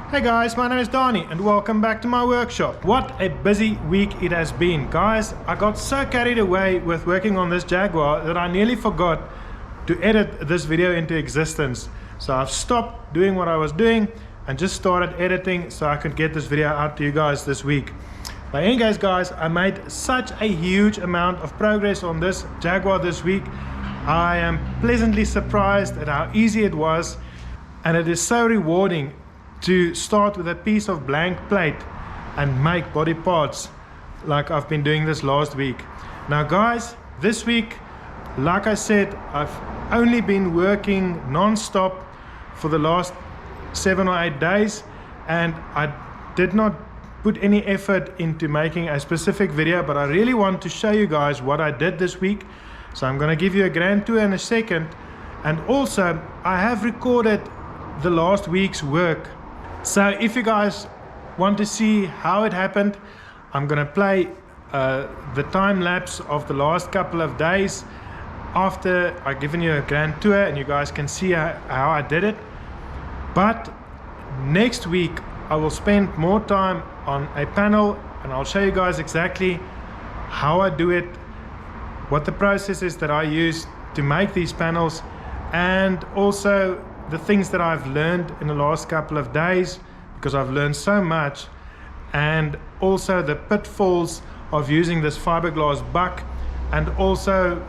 Hey guys, my name is Donnie and welcome back to my workshop. What a busy week it has been. Guys, I got so carried away with working on this Jaguar that I nearly forgot to edit this video into existence. So I've stopped doing what I was doing and just started editing so I could get this video out to you guys this week. But anyways guys, I made such a huge amount of progress on this Jaguar this week. I am pleasantly surprised at how easy it was, and it is so rewarding to start with a piece of blank plate and make body parts like I've been doing this last week. Now guys, this week, like I said, I've only been working non-stop for the last 7 or 8 days, and I did not put any effort into making a specific video, but I really want to show you guys what I did this week. So I'm going to give you a grand tour in a second, and also I have recorded the last week's work. So if you guys want to see how it happened, I'm gonna play the time lapse of the last couple of days after I've given you a grand tour, and you guys can see how I did it. But next week I will spend more time on a panel, and I'll show you guys exactly how I do it, what the process is that I use to make these panels, and also the things that I've learned in the last couple of days, because I've learned so much, and also the pitfalls of using this fiberglass buck, and also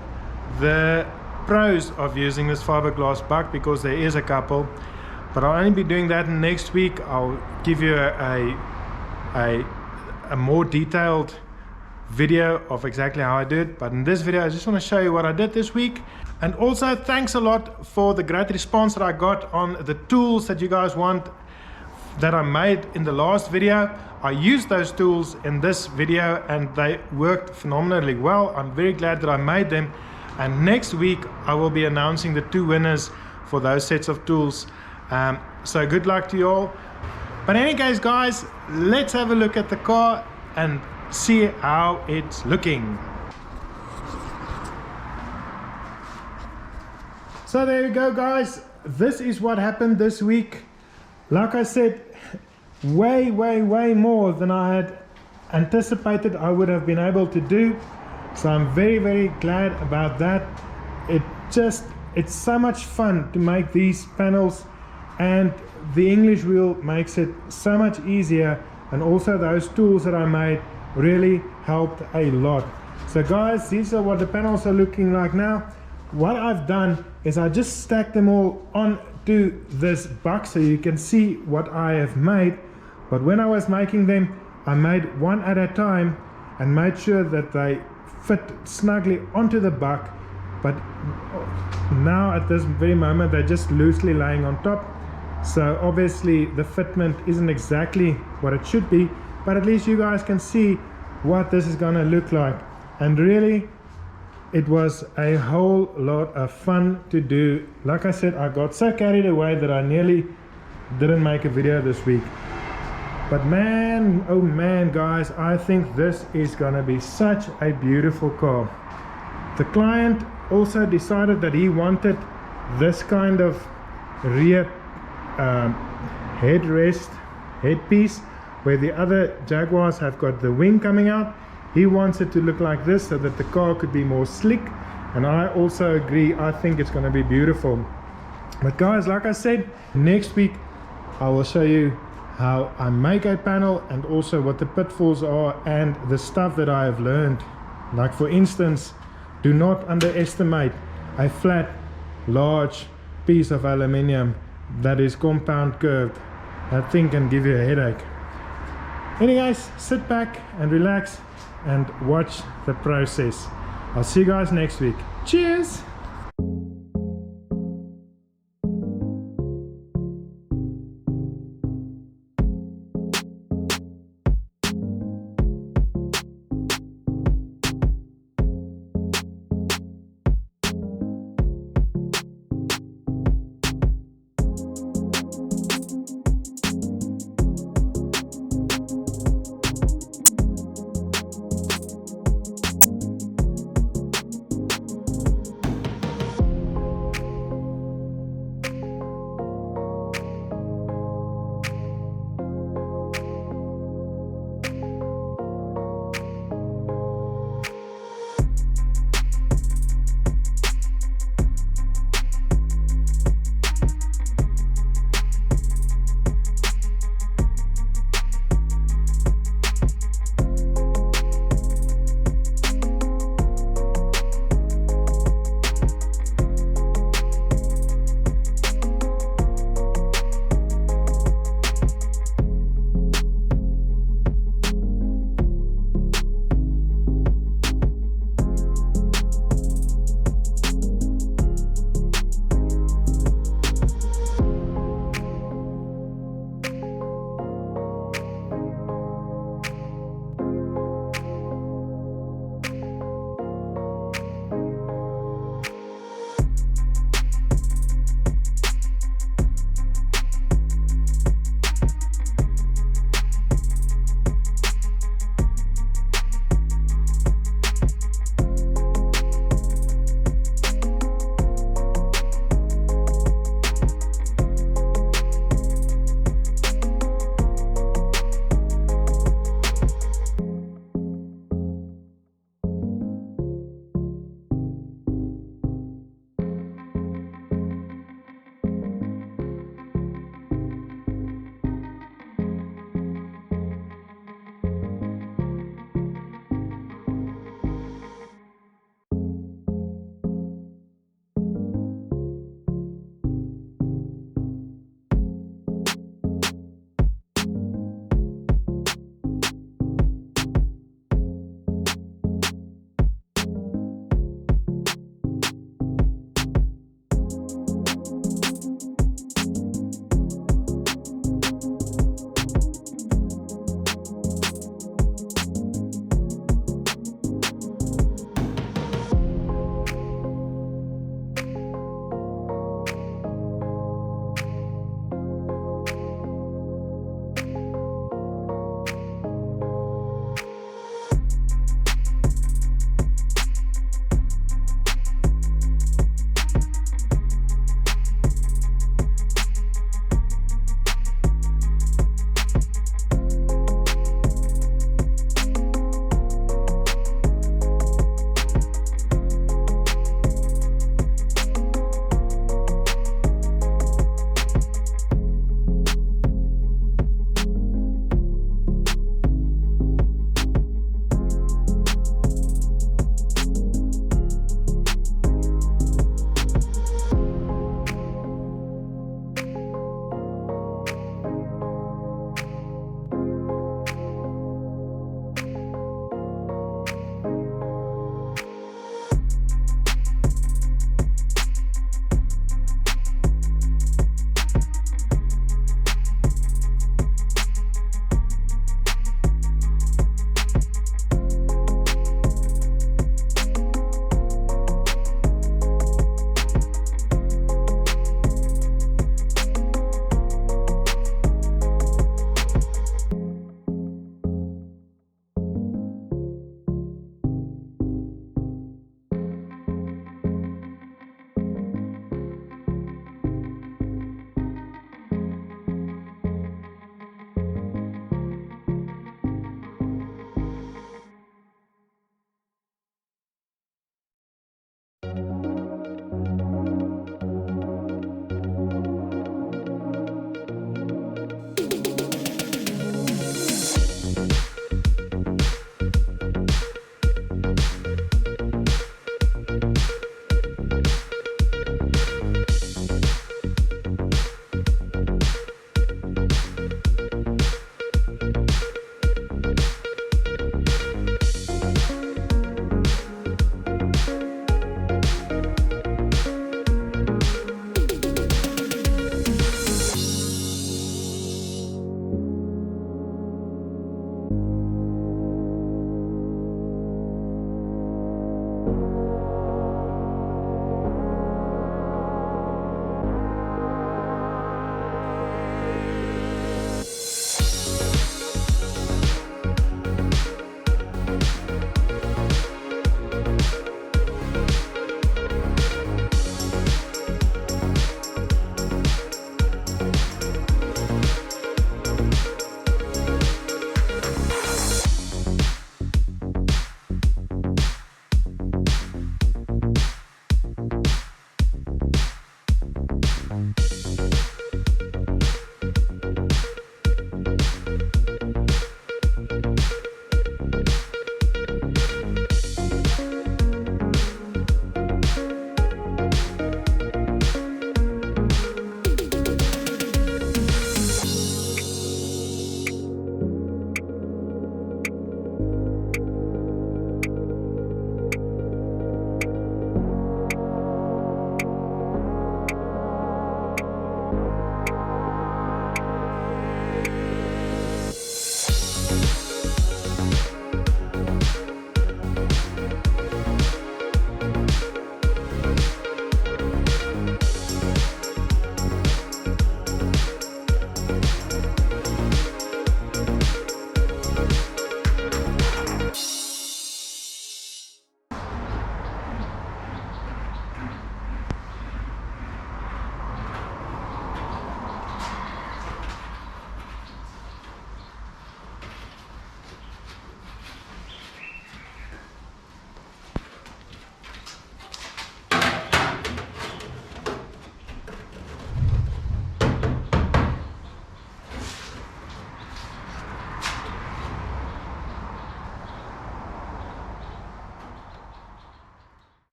the pros of using this fiberglass buck, because there is a couple. But I'll only be doing that next week. I'll give you a more detailed video of exactly how I do it, but in this video I just want to show you what I did this week. And also thanks a lot for the great response that I got on the tools that you guys want that I made in the last video. I used those tools in this video and they worked phenomenally well. I'm very glad that I made them, and next week I will be announcing the 2 winners for those sets of tools. So good luck to you all. But anyways guys, let's have a look at the car and see how it's looking. So there you go guys, this is what happened this week. Like I said, way more than I had anticipated I would have been able to do. So I'm very glad about that. It's so much fun to make these panels, and the English wheel makes it so much easier, and also those tools that I made really helped a lot. So guys, these are what the panels are looking like now. What I've done is I just stacked them all onto this box so you can see what I have made. But when I was making them, I made one at a time and made sure that they fit snugly onto the buck. But now at this very moment they're just loosely laying on top, so obviously the fitment isn't exactly what it should be, but at least you guys can see what this is gonna look like. And really, it was a whole lot of fun to do. Like I said, I got so carried away that I nearly didn't make a video this week. But man, oh man guys, I think this is gonna be such a beautiful car. The client also decided that he wanted this kind of rear headpiece, where the other Jaguars have got the wing coming out. He wants it to look like this so that the car could be more slick, and I also agree. I think it's going to be beautiful. But guys, like I said, next week I will show you how I make a panel, and also what the pitfalls are and the stuff that I have learned. Like for instance, do not underestimate a flat large piece of aluminium that is compound curved. That thing can give you a headache. Anyways, sit back and relax and watch the process. I'll see you guys next week. Cheers!